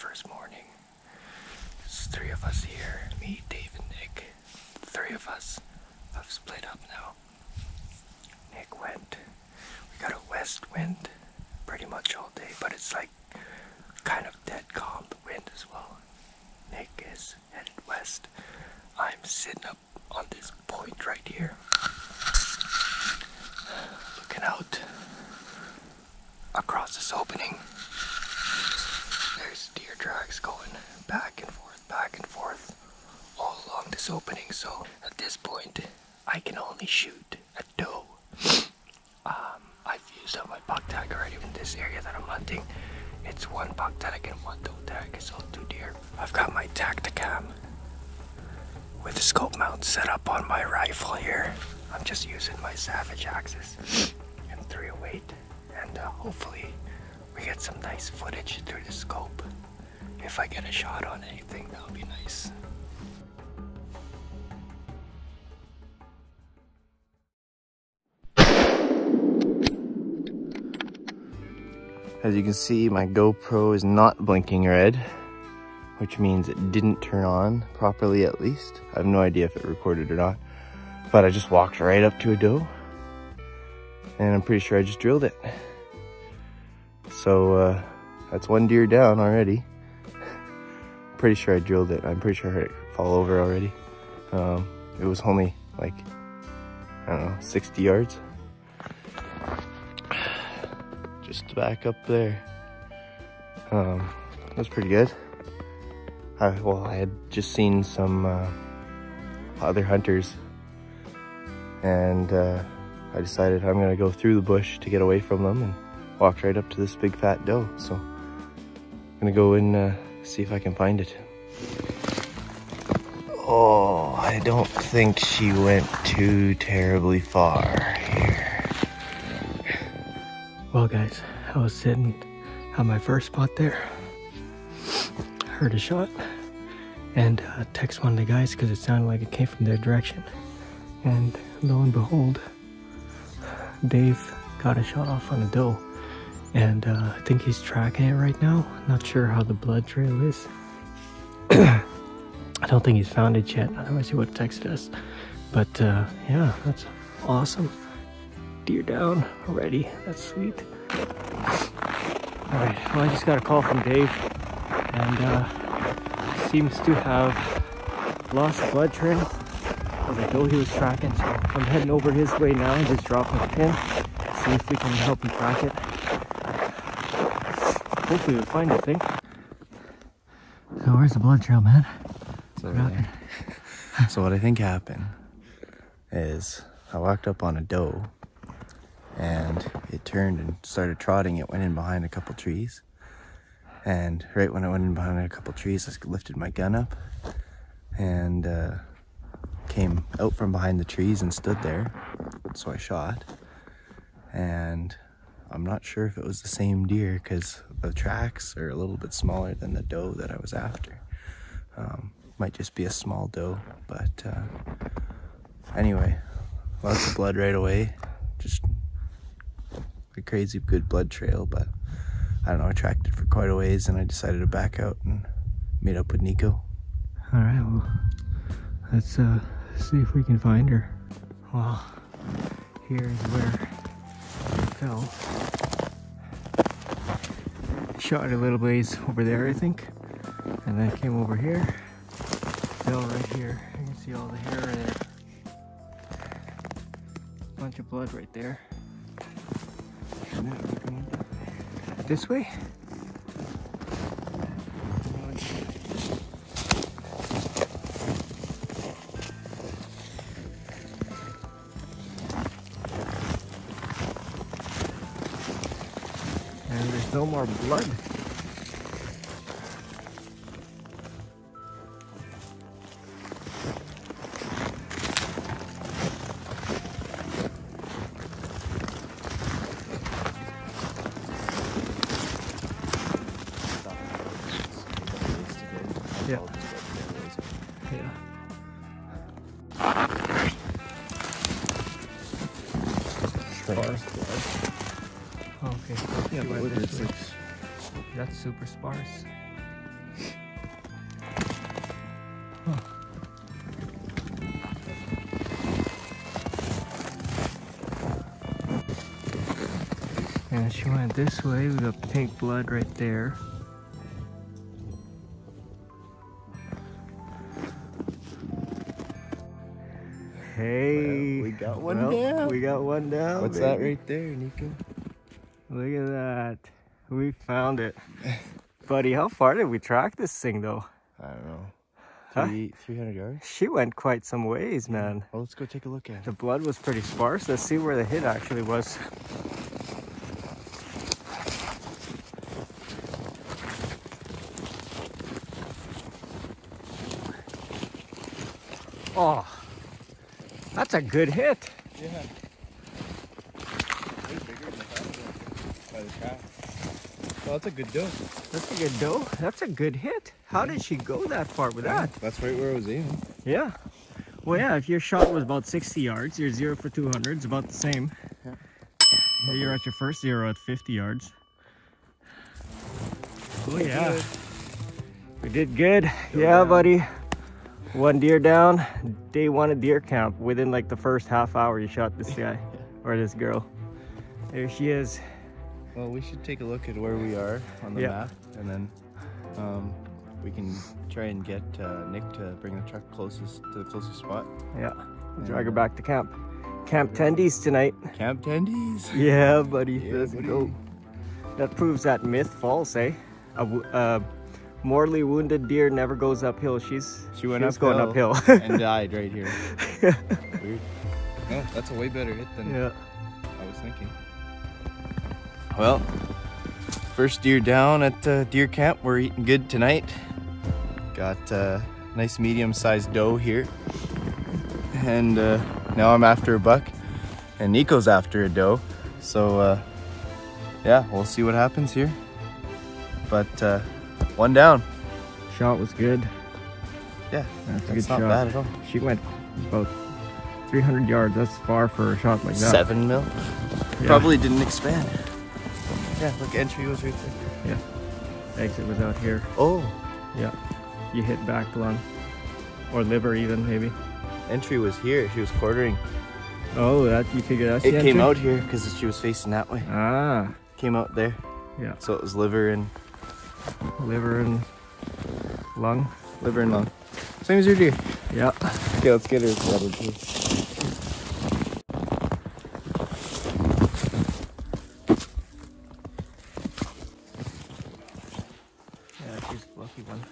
first morning. There's 3 of us here, me, Dave, and Nick. 3 of us have split up now. Nick went. We got a west wind pretty much all day, but it's like kind of dead calm wind as well. Nick is headed west. I'm sitting up on this point right here, looking out across this opening. There's deer tracks going back and forth all along this opening. So at this point I can only shoot a doe. I've used up my buck tag already in this area that I'm hunting. It's 1 buck tag and 1 doe tag, so 2 deer. I've got my Tacticam with a scope mount set up on my rifle here. I'm just using my Savage axis and 308, and hopefully we get some nice footage through the scope. If I get a shot on anything, that'll be nice. As you can see, my GoPro is not blinking red, which means it didn't turn on properly at least. I have no idea if it recorded or not, but I just walked right up to a doe and I'm pretty sure I just drilled it. So that's 1 deer down already. Pretty sure I drilled it. I'm pretty sure I heard it fall over already. It was only like, I don't know, 60 yards. Just back up there. That's pretty good. I had just seen some other hunters, and I decided I'm gonna go through the bush to get away from them, and walked right up to this big fat doe. So I'm gonna go and see if I can find it. Oh, I don't think she went too terribly far here. Well guys, I was sitting at my first spot there. Heard a shot and text one of the guys because it sounded like it came from their direction. And lo and behold, Dave got a shot off on a doe. And I think he's tracking it right now. Not sure how the blood trail is. I don't think he's found it yet, otherwise he would have texted us. But yeah, that's awesome. Deer down already, that's sweet. Alright, well I just got a call from Dave, and seems to have lost the blood trail of the doe he was tracking, so I'm heading over his way now and just dropping a pin, see if we can help him track it. Hopefully we'll find the thing. So where's the blood trail, man? So what I think happened is I walked up on a doe and it turned and started trotting. It went in behind a couple trees, and right when it went in behind a couple trees, I lifted my gun up and came out from behind the trees and stood there. So I shot, and I'm not sure if it was the same deer because the tracks are a little bit smaller than the doe that I was after. Might just be a small doe, but anyway, lots of blood right away. Just a crazy good blood trail, but I don't know, I tracked it for quite a ways and I decided to back out and meet up with Nico. Alright, well, let's see if we can find her. Well, here's where it fell. Shot a little ways over there, I think, and then came over here. Fell right here. You can see all the hair there. Bunch of blood right there. This way? And there's no more blood. Yeah. Yeah. Sparse blood. Okay. Yeah, but that's super sparse. And she went this way. We got pink blood right there. Hey, well, we got one down. We got one down. What's that right there, Nico? Look at that. We found it. Buddy, how far did we track this thing though? I don't know. Huh? 300 yards? She went quite some ways, man. Well, let's go take a look at it. The blood was pretty sparse. Let's see where the hit actually was. Oh, that's a good hit. Yeah. Way bigger than I thought by the track. Well, that's a good doe. That's a good doe. That's a good hit. How did she go that far with that? That's right where I was aiming. Yeah. Well, yeah, if your shot was about 60 yards, you're 0 for 200. It's about the same. Yeah. You're at your first 0 at 50 yards. Oh, yeah. Good. We did good. Yeah, buddy. One deer down. Day 1 of deer camp. Within like the first half hour, you shot this guy or this girl. There she is. Well, we should take a look at where we are on the map, and then we can try and get Nick to bring the truck closest to the closest spot. Yeah. Drag her back to camp. Camp tendies tonight. Camp tendies. Yeah, buddy. Yeah, Let's buddy. go. That proves that myth false, eh? A mortally wounded deer never goes uphill. She was going uphill and died right here. Weird. No, that's a way better hit than I was thinking. Well, first deer down at deer camp. We're eating good tonight. Got a nice medium-sized doe here. And now I'm after a buck. And Nico's after a doe. So, yeah, we'll see what happens here. But one down. Shot was good. Yeah, That's a good not shot. bad at all. She went about 300 yards. That's far for a shot like that. 7 mil. Yeah. Probably didn't expand. Yeah, look, entry was right there. Yeah. Exit was out here. Oh, Yeah. You hit back lung. Or liver even, maybe. entry was here. She was quartering. Oh, that you figured that's the It came entry? out here because she was facing that way. Ah. Came out there. Yeah. So it was liver and Liver and lung. lung. Same as your deer. Yeah. Okay, let's get her settled too. Yeah, she's a lucky one.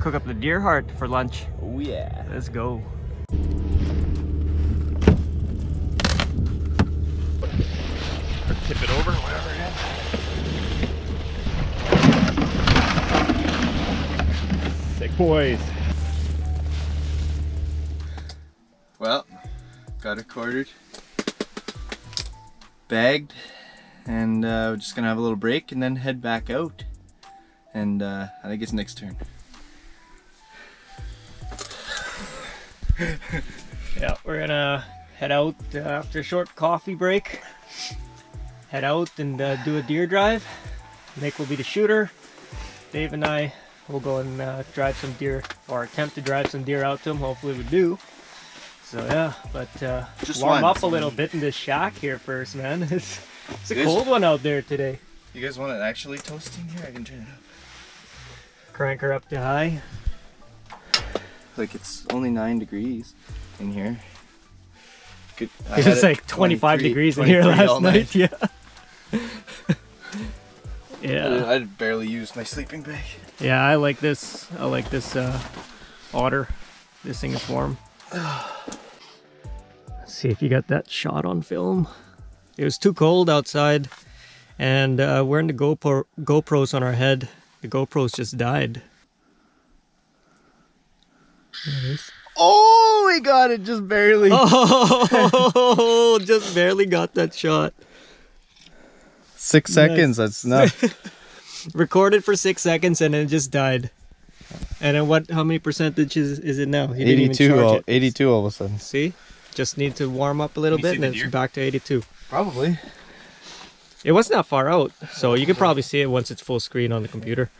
Cook up the deer heart for lunch. Oh yeah. Let's go. Or tip it over, whatever it is. Sick boys. Well, got her quartered, bagged, and we're just gonna have a little break and then head back out. And I think it's Nick's turn. Yeah, we're gonna head out after a short coffee break. Head out and do a deer drive. Nick will be the shooter. Dave and I will go and drive some deer, or attempt to drive some deer out to him. Hopefully we do. So yeah, but Just warm once. up a little bit in this shack here first, man. It's a Guys- cold one out there today. You guys want it actually toasting here? I can turn it up. Crank her up to high. Like it's only 9 degrees in here. Good. It was like 25 degrees in here 23 last all night. Yeah. Yeah. I barely used my sleeping bag. Yeah, I like this. I like this otter. This thing is warm. Let's see if you got that shot on film. It was too cold outside, and wearing the GoPros on our head. The GoPros just died. There it is. Oh, we got it just barely. Oh, just barely got that shot. 6 seconds. That's enough. Recorded for 6 seconds and then it just died. And then what? How many percentage is it now? He didn't even 82. charge it. 82 all of a sudden. See, just need to warm up a little bit, and then it's back to 82. Probably. It wasn't that far out, so you can probably see it once it's full screen on the computer.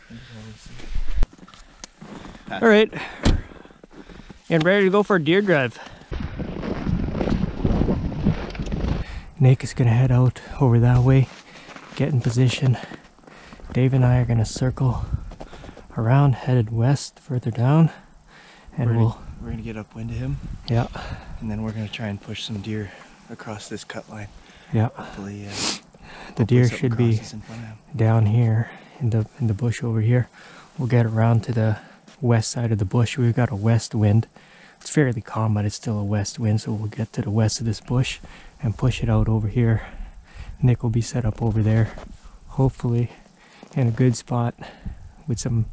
All right. and ready to go for a deer drive. Nick is gonna head out over that way, get in position. Dave and I are gonna circle around, headed west further down, and we're gonna get upwind of him. Yeah. And then we're gonna try and push some deer across this cut line. Yeah. Hopefully, the deer should be down here in the bush over here. We'll get around to the west side of the bush. We've got a west wind. It's fairly calm, but it's still a west wind, so we'll get to the west of this bush and push it out over here. Nick will be set up over there, hopefully in a good spot with some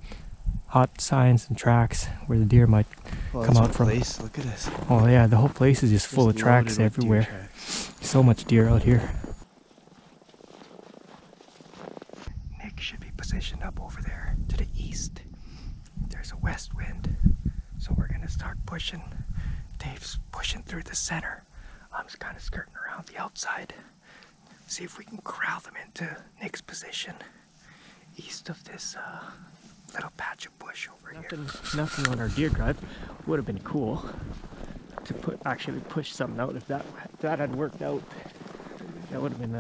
hot signs and tracks where the deer might come out from. Place. Look at this. Oh yeah, the whole place is just full of tracks everywhere. So much deer out here. Nick should be positioned up over there to the east. There's a west wind, so we're gonna start pushing. Dave's pushing through the center. I'm just kind of skirting around the outside. See if we can corral them into Nick's position east of this little patch of bush over here. Nothing on our deer drive. Would have been cool to actually push something out if that had worked out. That would have been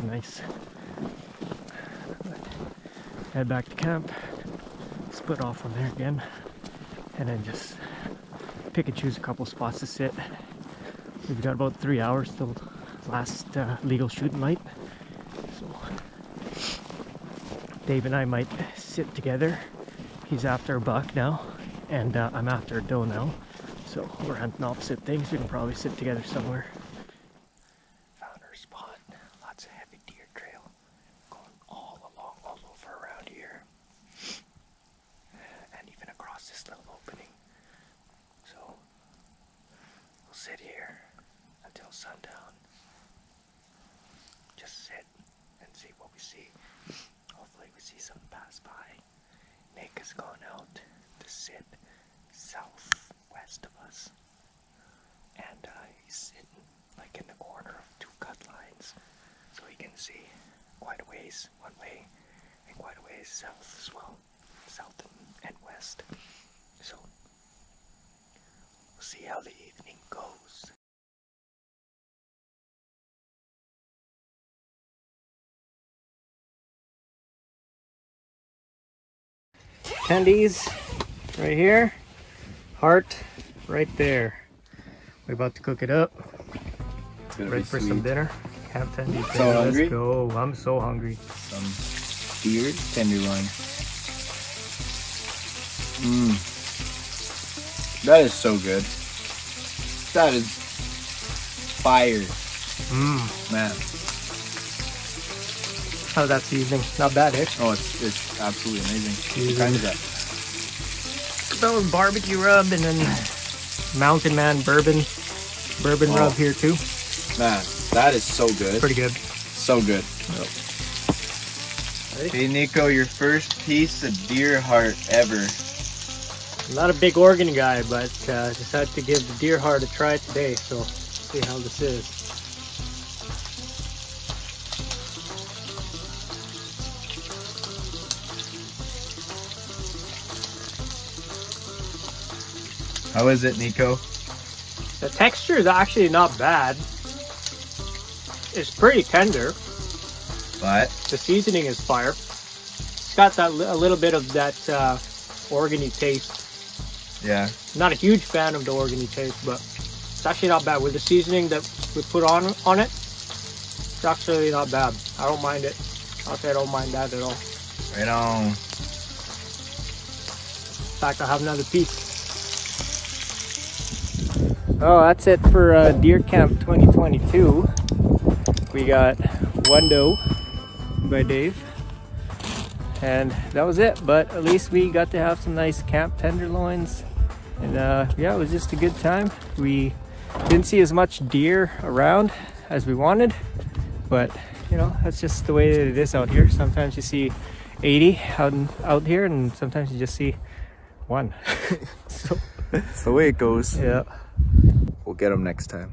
nice. But head back to camp, split off from there again, and then just pick and choose a couple spots to sit. We've got about 3 hours till last legal shooting light, so Dave and I might sit together. He's after a buck now, and I'm after a doe now, so we're hunting opposite things. We can probably sit together somewhere. Found our spot. Lots of heavy deer trail going all over around here, and even across this little opening. So we'll sit here until sundown. Just sit and see what we see. Hopefully we see something pass by. Nick has gone out to sit southwest of us, and he's sitting like in the corner of two cut lines, so he can see quite a ways one way and quite a ways south as well, south and west. So we'll see how the evening goes. Tendies right here, heart right there. We're about to cook it up. Ready for some dinner. Camp tendies. So hungry? Let's go. I'm so hungry. Some deer tenderloin. That is so good. That is fire. Man. How's that seasoning? Not bad, eh? Oh, it's absolutely amazing. What kind is that? That was barbecue rub, and then Mountain Man bourbon rub here too. Man, that is so good. Pretty good. So good. Yep. Hey Nico, your first piece of deer heart ever. I'm not a big organ guy, but decided to give the deer heart a try today, so see how this is. How is it, Nico? The texture is actually not bad. It's pretty tender, but the seasoning is fire. It's got that a little bit of that organy taste. Yeah. Not a huge fan of the organy taste, but it's actually not bad. With the seasoning that we put on it, it's actually not bad. I don't mind it. I'll say I don't mind that at all. Right on. In fact, I'll have another piece. Oh, that's it for Deer Camp 2022. We got one doe by Dave, and that was it. But at least we got to have some nice camp tenderloins, and yeah, it was just a good time. We didn't see as much deer around as we wanted, but you know, that's just the way that it is out here. Sometimes you see 80 out here, and sometimes you just see one. So it's the way it goes. yeah. We'll get them next time.